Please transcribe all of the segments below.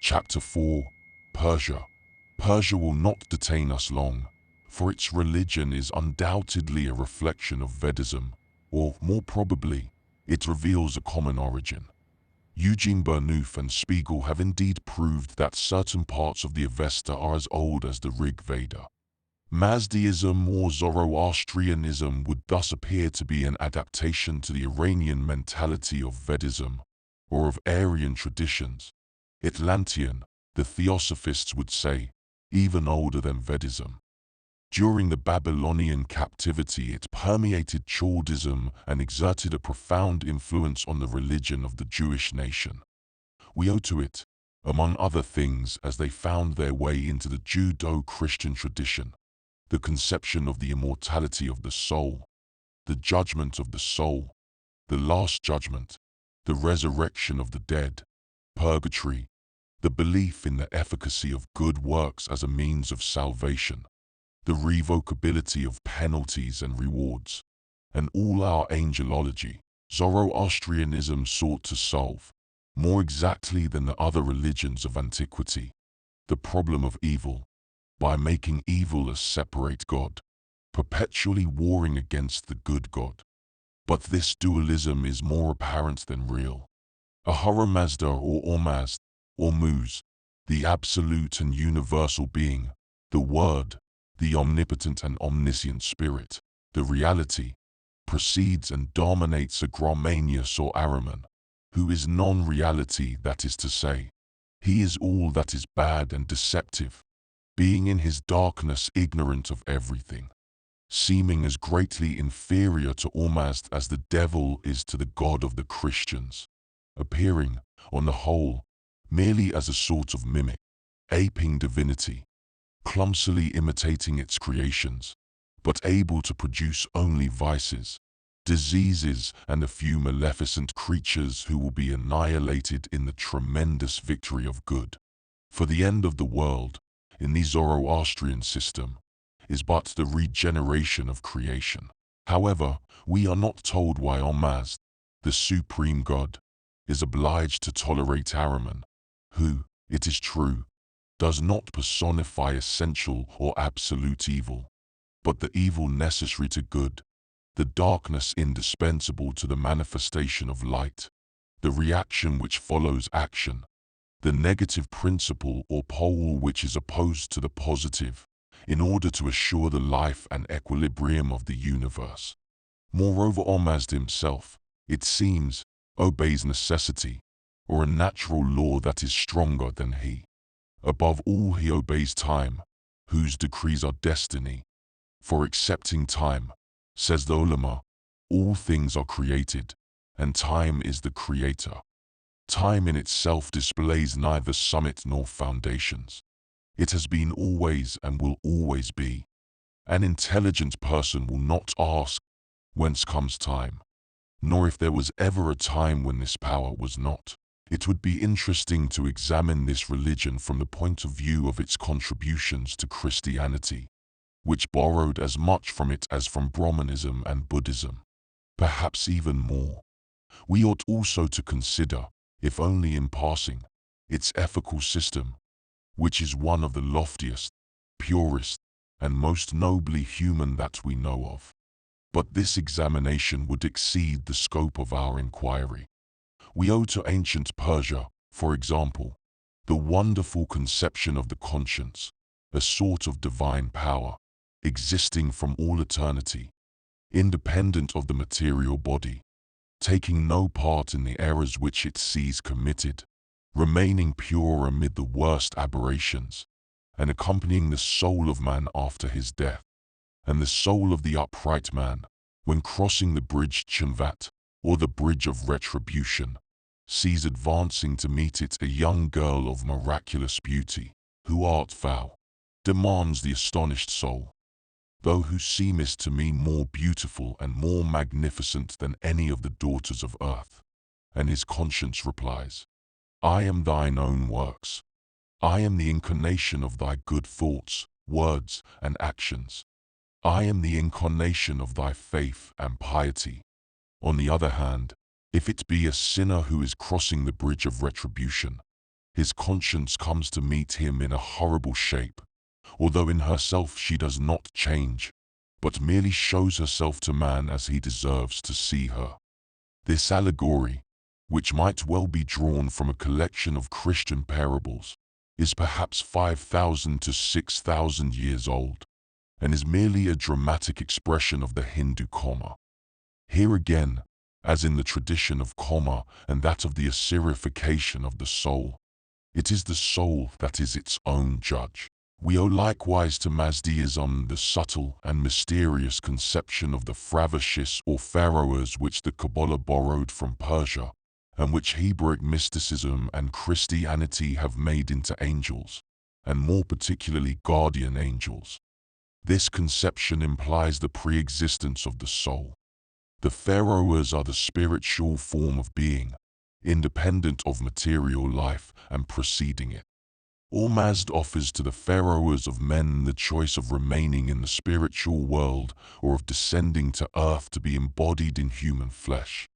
Chapter 4. Persia. Persia will not detain us long, for its religion is undoubtedly a reflection of Vedism, or more probably, it reveals a common origin. Eugene Burnouf and Spiegel have indeed proved that certain parts of the Avesta are as old as the Rig-Veda. Mazdeism or Zoroastrianism would thus appear to be an adaptation to the Iranian mentality of Vedism, or of Aryan traditions. Atlantean, the Theosophists would say, even older than Vedism. During the Babylonian captivity, it permeated Chaldeism and exerted a profound influence on the religion of the Jewish nation. We owe to it, among other things, as they found their way into the Judeo-Christian tradition, the conception of the immortality of the soul, the judgment of the soul, the last judgment, the resurrection of the dead, purgatory, the belief in the efficacy of good works as a means of salvation, the revocability of penalties and rewards, and all our angelology. Zoroastrianism sought to solve, more exactly than the other religions of antiquity, the problem of evil, by making evil a separate God, perpetually warring against the good God. But this dualism is more apparent than real. Ahura Mazda or Ormazd, or Muz, the absolute and universal being, the Word, the omnipotent and omniscient Spirit, the reality, precedes and dominates a Gromanius or Ahriman, who is non-reality, that is to say, he is all that is bad and deceptive, being in his darkness ignorant of everything, seeming as greatly inferior to Ormazd as the devil is to the God of the Christians, appearing, on the whole, merely as a sort of mimic, aping divinity, clumsily imitating its creations, but able to produce only vices, diseases, and a few maleficent creatures who will be annihilated in the tremendous victory of good. For the end of the world, in the Zoroastrian system, is but the regeneration of creation. However, we are not told why Ormazd, the supreme god, is obliged to tolerate Ahriman, who, it is true, does not personify essential or absolute evil, but the evil necessary to good, the darkness indispensable to the manifestation of light, the reaction which follows action, the negative principle or pole which is opposed to the positive, in order to assure the life and equilibrium of the universe. Moreover, Ormazd himself, it seems, obeys necessity, or a natural law that is stronger than he. Above all, he obeys time, whose decrees are destiny. For accepting time, says the ulama, all things are created, and time is the creator. Time in itself displays neither summit nor foundations. It has been always and will always be. An intelligent person will not ask, whence comes time, nor if there was ever a time when this power was not. It would be interesting to examine this religion from the point of view of its contributions to Christianity, which borrowed as much from it as from Brahmanism and Buddhism, perhaps even more. We ought also to consider, if only in passing, its ethical system, which is one of the loftiest, purest, and most nobly human that we know of. But this examination would exceed the scope of our inquiry. We owe to ancient Persia, for example, the wonderful conception of the conscience, a sort of divine power, existing from all eternity, independent of the material body, taking no part in the errors which it sees committed, remaining pure amid the worst aberrations, and accompanying the soul of man after his death, and the soul of the upright man, when crossing the bridge Chamvat, or the bridge of retribution, sees advancing to meet it a young girl of miraculous beauty. Who art thou? Demands the astonished soul. Thou who seemest to me more beautiful and more magnificent than any of the daughters of earth. And his conscience replies, I am thine own works. I am the incarnation of thy good thoughts, words, and actions. I am the incarnation of thy faith and piety. On the other hand, if it be a sinner who is crossing the bridge of retribution, his conscience comes to meet him in a horrible shape, although in herself she does not change, but merely shows herself to man as he deserves to see her. This allegory, which might well be drawn from a collection of Christian parables, is perhaps 5,000 to 6,000 years old, and is merely a dramatic expression of the Hindu karma. Here again, as in the tradition of karma and that of the Assyrification of the soul, it is the soul that is its own judge. We owe likewise to Mazdeism the subtle and mysterious conception of the Phravashis or pharaohs which the Kabbalah borrowed from Persia, and which Hebraic mysticism and Christianity have made into angels, and more particularly guardian angels. This conception implies the pre-existence of the soul. The pharaohs are the spiritual form of being, independent of material life and preceding it. Or Mazd offers to the pharaohs of men the choice of remaining in the spiritual world or of descending to earth to be embodied in human flesh.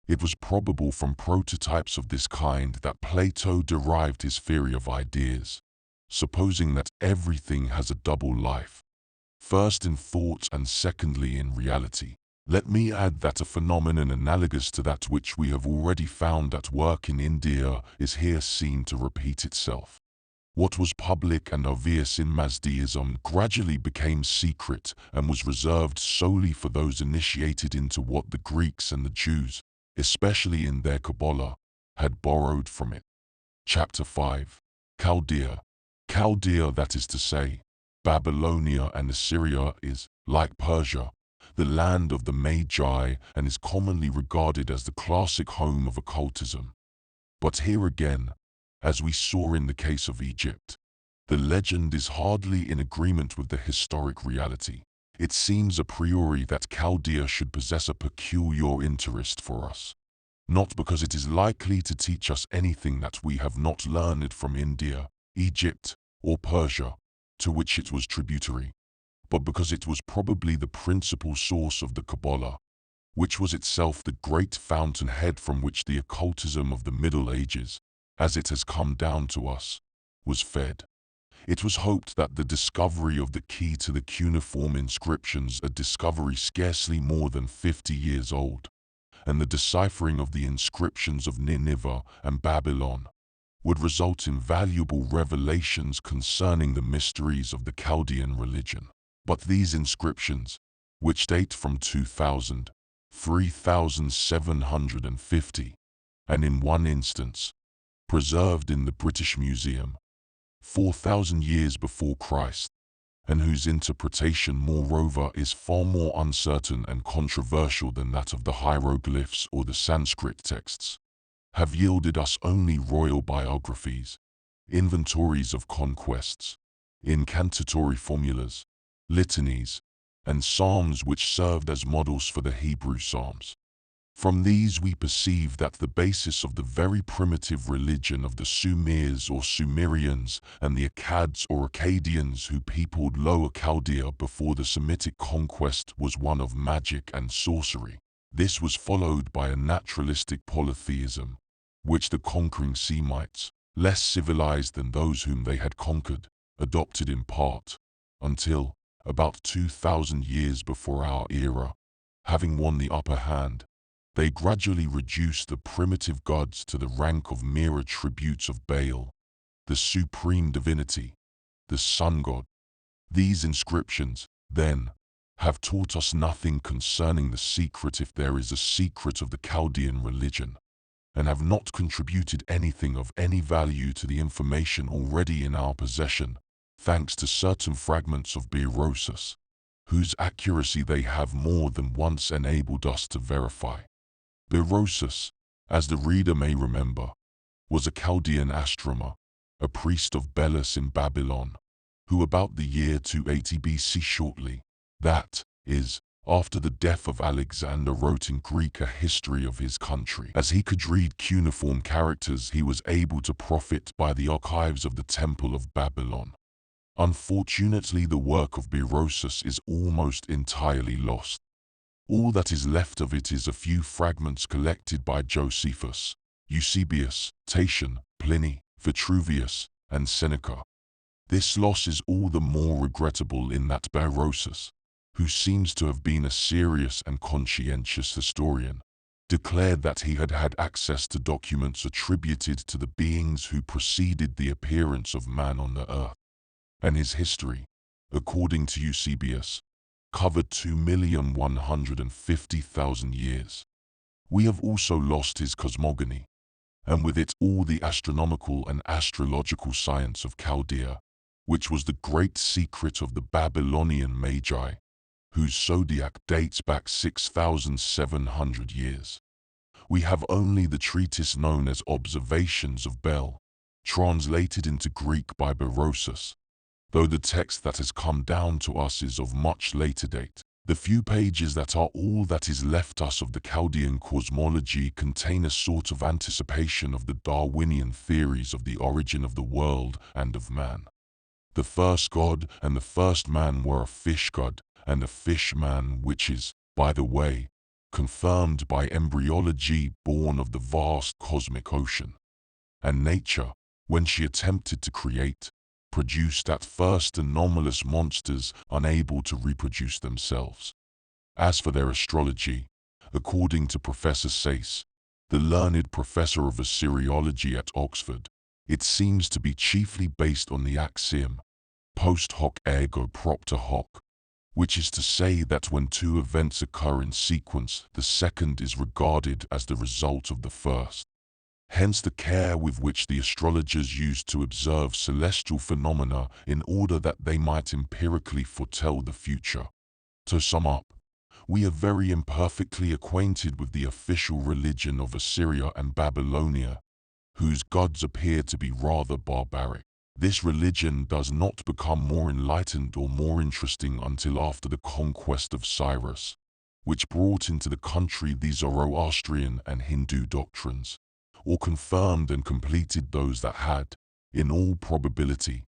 It was probable from prototypes of this kind that Plato derived his theory of ideas, supposing that everything has a double life, first in thought and secondly in reality. Let me add that a phenomenon analogous to that which we have already found at work in India is here seen to repeat itself. What was public and obvious in Mazdeism gradually became secret and was reserved solely for those initiated into what the Greeks and the Jews, especially in their Kabbalah, had borrowed from it. Chapter 5. Chaldea. Chaldea, that is to say, Babylonia and Assyria, is, like Persia, the land of the Magi and is commonly regarded as the classic home of occultism. But here again, as we saw in the case of Egypt, the legend is hardly in agreement with the historic reality. It seems a priori that Chaldea should possess a peculiar interest for us, not because it is likely to teach us anything that we have not learned from India, Egypt, or Persia, to which it was tributary, but because it was probably the principal source of the Kabbalah, which was itself the great fountainhead from which the occultism of the Middle Ages, as it has come down to us, was fed. It was hoped that the discovery of the key to the cuneiform inscriptions, a discovery scarcely more than 50 years old, and the deciphering of the inscriptions of Nineveh and Babylon, would result in valuable revelations concerning the mysteries of the Chaldean religion. But these inscriptions, which date from 2000, 3750, and in one instance, preserved in the British Museum, 4,000 years before Christ, and whose interpretation moreover is far more uncertain and controversial than that of the hieroglyphs or the Sanskrit texts, have yielded us only royal biographies, inventories of conquests, incantatory formulas, litanies, and psalms which served as models for the Hebrew psalms. From these we perceive that the basis of the very primitive religion of the Sumers or Sumerians and the Akkads or Akkadians who peopled Lower Chaldea before the Semitic conquest was one of magic and sorcery. This was followed by a naturalistic polytheism, which the conquering Semites, less civilized than those whom they had conquered, adopted in part, until, about 2,000 years before our era, having won the upper hand, they gradually reduced the primitive gods to the rank of mere attributes of Baal, the supreme divinity, the sun god. These inscriptions, then, have taught us nothing concerning the secret, if there is a secret, of the Chaldean religion, and have not contributed anything of any value to the information already in our possession, thanks to certain fragments of Berosus, whose accuracy they have more than once enabled us to verify. Berosus, as the reader may remember, was a Chaldean astronomer, a priest of Belus in Babylon, who about the year 280 BC, shortly, that is, after the death of Alexander, wrote in Greek a history of his country. As he could read cuneiform characters, he was able to profit by the archives of the Temple of Babylon. Unfortunately, the work of Berosus is almost entirely lost. All that is left of it is a few fragments collected by Josephus, Eusebius, Tatian, Pliny, Vitruvius, and Seneca. This loss is all the more regrettable in that Berosus, who seems to have been a serious and conscientious historian, declared that he had had access to documents attributed to the beings who preceded the appearance of man on the earth, and his history, according to Eusebius, covered 2,150,000 years. We have also lost his cosmogony, and with it all the astronomical and astrological science of Chaldea, which was the great secret of the Babylonian Magi, whose zodiac dates back 6,700 years. We have only the treatise known as Observations of Bel, translated into Greek by Berosus, though the text that has come down to us is of much later date. The few pages that are all that is left us of the Chaldean cosmology contain a sort of anticipation of the Darwinian theories of the origin of the world and of man. The first god and the first man were a fish god and a fish man, which is, by the way, confirmed by embryology born of the vast cosmic ocean. And nature, when she attempted to create, produced at first anomalous monsters unable to reproduce themselves. As for their astrology, according to Professor Sayce, the learned professor of Assyriology at Oxford, it seems to be chiefly based on the axiom, post hoc ergo propter hoc, which is to say that when two events occur in sequence, the second is regarded as the result of the first. Hence the care with which the astrologers used to observe celestial phenomena in order that they might empirically foretell the future. To sum up, we are very imperfectly acquainted with the official religion of Assyria and Babylonia, whose gods appear to be rather barbaric. This religion does not become more enlightened or more interesting until after the conquest of Cyrus, which brought into the country the Zoroastrian and Hindu doctrines, or confirmed and completed those that had, in all probability,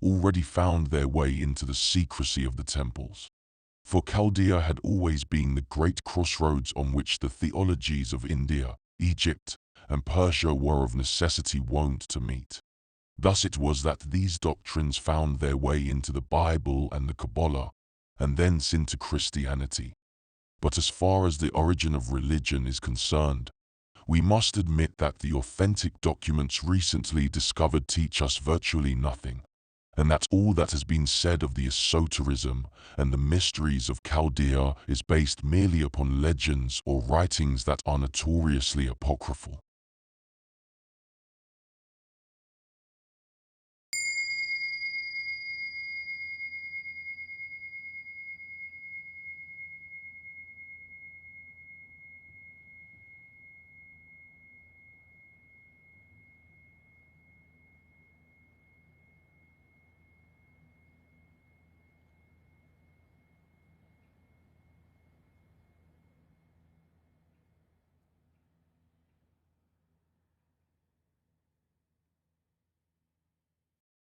already found their way into the secrecy of the temples. For Chaldea had always been the great crossroads on which the theologies of India, Egypt, and Persia were of necessity wont to meet. Thus it was that these doctrines found their way into the Bible and the Kabbalah, and thence into Christianity. But as far as the origin of religion is concerned, we must admit that the authentic documents recently discovered teach us virtually nothing, and that all that has been said of the esotericism and the mysteries of Chaldea is based merely upon legends or writings that are notoriously apocryphal.